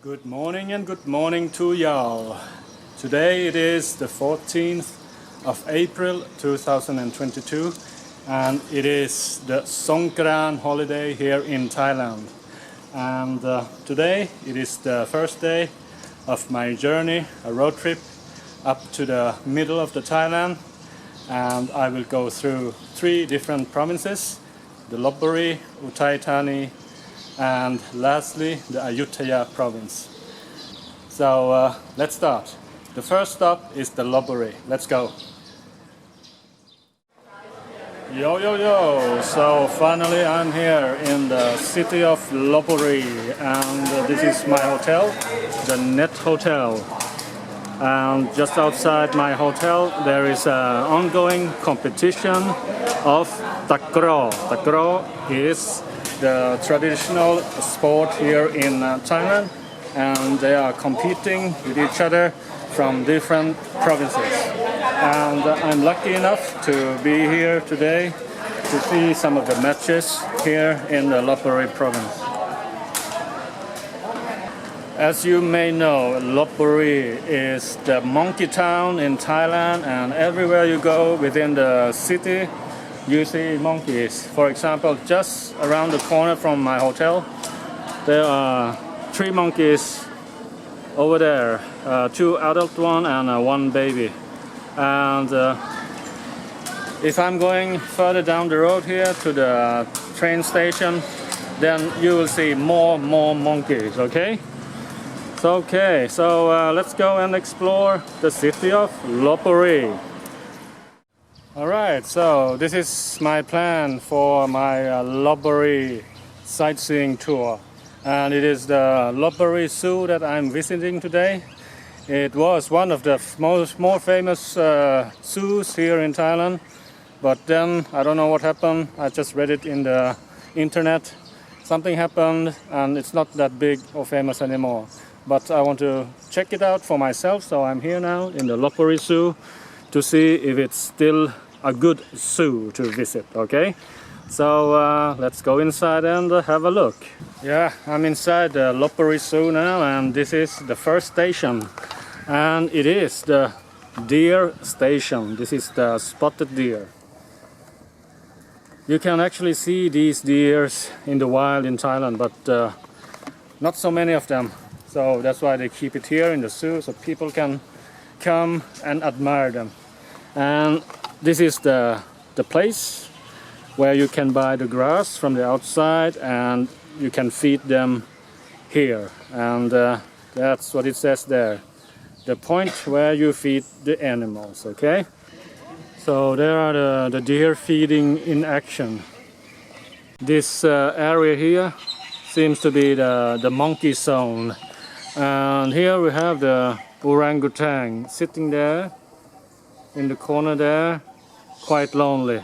Good morning and good morning to y'all. Today it is the 14th of April 2022 and it is the Songkran holiday here in Thailand. And today it is the first day of my journey, a road trip up to the middle of the Thailand, and I will go through 3 different provinces: the Lopburi, Uthai Thani, and lastly the Ayutthaya province. So let's start. The first stop is the Lopburi. Let's go. Yo yo yo! So finally I'm here in the city of Lopburi, and this is my hotel, the Net Hotel. And just outside my hotel there is an ongoing competition of takraw. Takraw is the traditional sport here in Thailand, and they are competing with each other from different provinces. And I'm lucky enough to be here today to see some of the matches here in the Lopburi province. As you may know, Lopburi is the monkey town in Thailand, and everywhere you go within the city you see monkeys. For example, just around the corner from my hotel there are 3 monkeys over there, 2 adult ones and 1 baby. And if I'm going further down the road here to the train station, then you will see more monkeys. Okay, so let's go and explore the city of Lopburi. Alright, so this is my plan for my Lopburi sightseeing tour, and it is the Lopburi Zoo that I'm visiting today. It was one of the more famous zoos here in Thailand, but then I don't know what happened. I just read it in the internet. Something happened and it's not that big or famous anymore. But I want to check it out for myself, so I'm here now in the Lopburi Zoo to see if it's still a good zoo to visit. Okay, so let's go inside and have a look. Yeah, I'm inside the Lopburi Zoo now, and this is the first station, and it is the deer station. This is the spotted deer. You can actually see these deers in the wild in Thailand, but not so many of them. So that's why they keep it here in the zoo, so people can come and admire them. And this is the place where you can buy the grass from the outside and you can feed them here. And that's what it says there. The point where you feed the animals, okay? So there are the deer feeding in action. This area here seems to be the monkey zone. And here we have the orangutan sitting there in the corner there, quite lonely,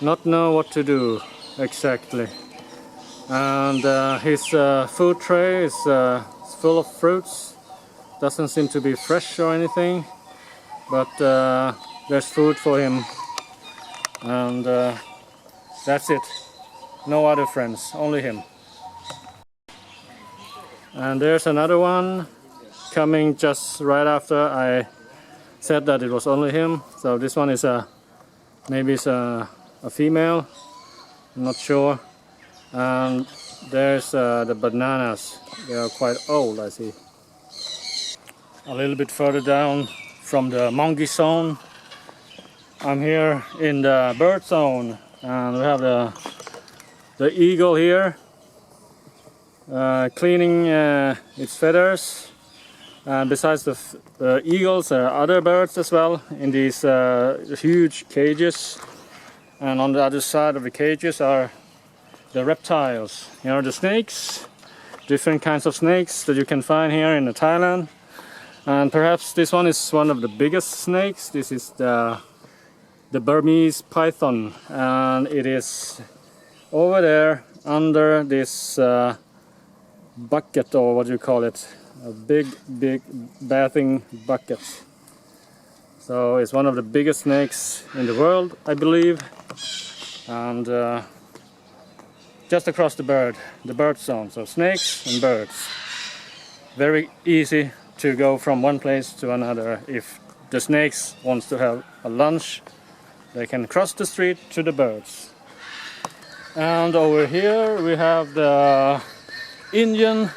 not know what to do exactly. And his food tray is full of fruits. Doesn't seem to be fresh or anything, but there's food for him, and that's it. No other friends, only him. And there's another one coming just right after I said that it was only him. So this one is maybe it's a female, I'm not sure. And there's the bananas. They are quite old, I see. A little bit further down from the monkey zone, I'm here in the bird zone, and we have the eagle here cleaning its feathers. And besides the eagles, there are other birds as well in these huge cages. And on the other side of the cages are the reptiles. Here are the snakes, different kinds of snakes that you can find here in Thailand. And perhaps this one is one of the biggest snakes. This is the Burmese python, and it is over there under this bucket, or what do you call it? A big bathing bucket. So it's one of the biggest snakes in the world, I believe. And just across the bird zone. So snakes and birds. very easy to go from one place to another. If the snakes wants to have a lunch, they can cross the street to the birds. And over here we have the Indian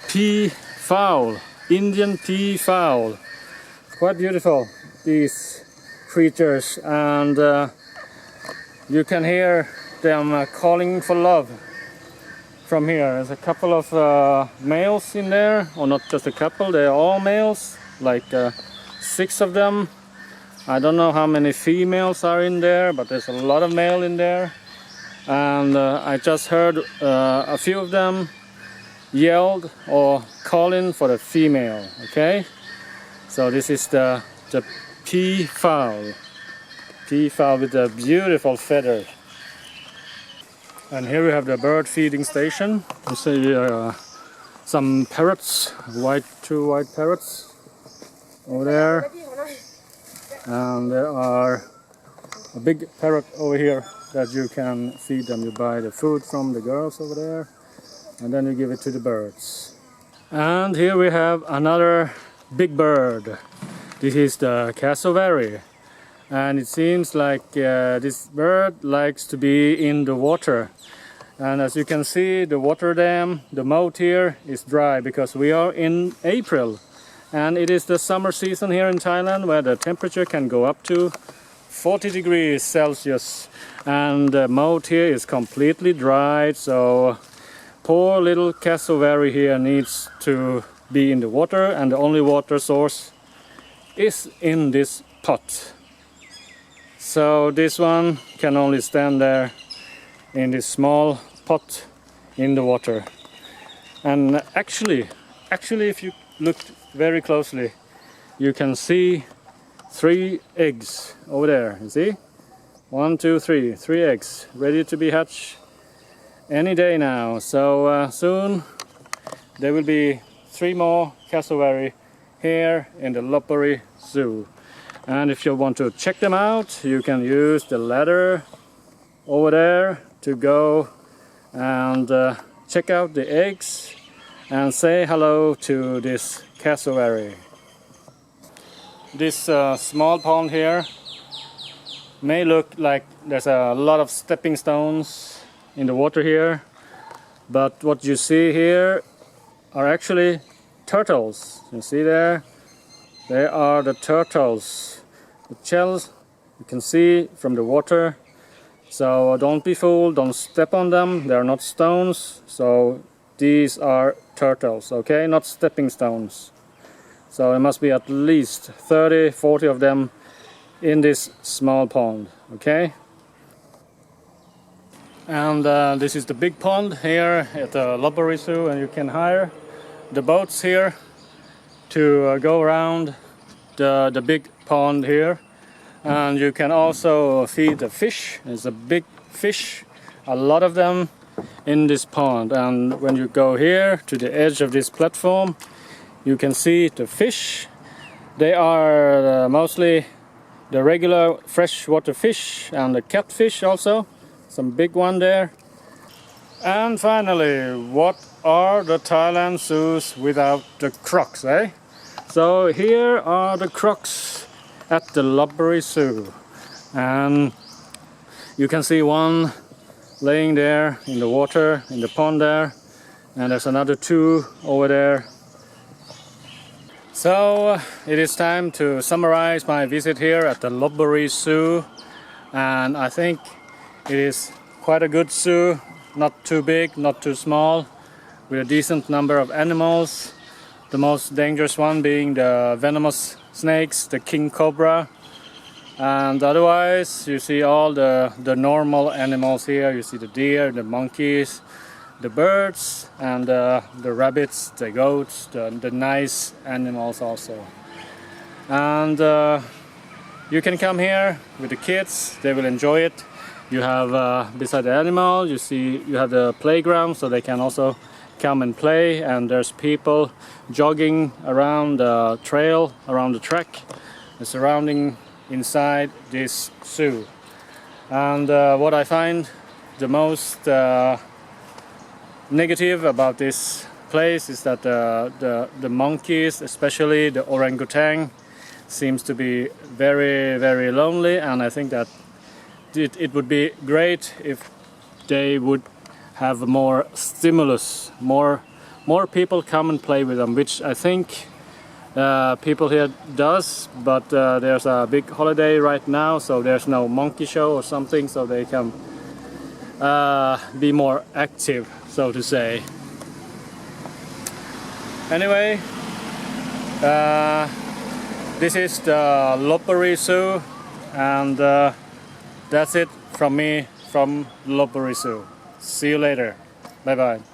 peafowl. Indian peafowl. Quite beautiful, these creatures, and you can hear them calling for love from here. There's a couple of males in there, or not just a couple, they're all males, like 6 of them. I don't know how many females are in there, but there's a lot of male in there. And I just heard a few of them yelled or calling for the female. Okay, so this is the peafowl with a beautiful feather. And here we have the bird feeding station. You see some parrots, 2 white parrots over there, and there are a big parrot over here that you can feed them. You buy the food from the girls over there, and then you give it to the birds. And here we have another big bird. This is the cassowary, and it seems like this bird likes to be in the water. And as you can see, the water dam, the moat here, is dry because we are in April, and it is the summer season here in Thailand, where the temperature can go up to 40 degrees Celsius, and the moat here is completely dried. So poor little cassowary here needs to be in the water, and the only water source is in this pot. So this one can only stand there in this small pot in the water. And actually if you look very closely, you can see 3 eggs over there. You see? 1, 2, 3. 3 eggs ready to be hatched any day now. So soon there will be 3 more cassowary here in the Lopburi Zoo. And if you want to check them out, you can use the ladder over there to go and check out the eggs and say hello to this cassowary. This small pond here may look like there's a lot of stepping stones in the water here, but what you see here are actually turtles. You see there? They are the turtles. The shells you can see from the water. So don't be fooled, don't step on them. They are not stones. So these are turtles, okay? Not stepping stones. So there must be at least 30, 40 of them in this small pond, okay? And this is the big pond here at the Lopburi Zoo, and you can hire the boats here to go around the big pond here. And you can also feed the fish. There's a big fish, a lot of them in this pond. And when you go here to the edge of this platform, you can see the fish. They are mostly the regular freshwater fish and the catfish also. Some big one there. And finally, what are the Thailand zoos without the crocs, eh? So here are the crocs at the Lopburi Zoo. And you can see one laying there in the water, in the pond there. And there's another 2 over there. So it is time to summarize my visit here at the Lopburi Zoo. And I think it is quite a good zoo. Not too big, not too small, with a decent number of animals. The most dangerous one being the venomous snakes, the king cobra. And otherwise you see all the normal animals here. You see the deer, the monkeys, the birds, and the rabbits, the goats, the nice animals also. And you can come here with the kids, they will enjoy it. You have beside the animal, you have the playground, so they can also come and play, and there's people jogging around the trail, around the track, surrounding inside this zoo. And what I find the most negative about this place is that the monkeys, especially the orangutan, seems to be very, very lonely, and I think that it would be great if they would have more stimulus, more people come and play with them, which I think people here does, but there's a big holiday right now, so there's no monkey show or something, so they can be more active, so to say. Anyway, this is the Lopburi Zoo, and that's it from me from Lopburi Zoo. See you later. Bye bye.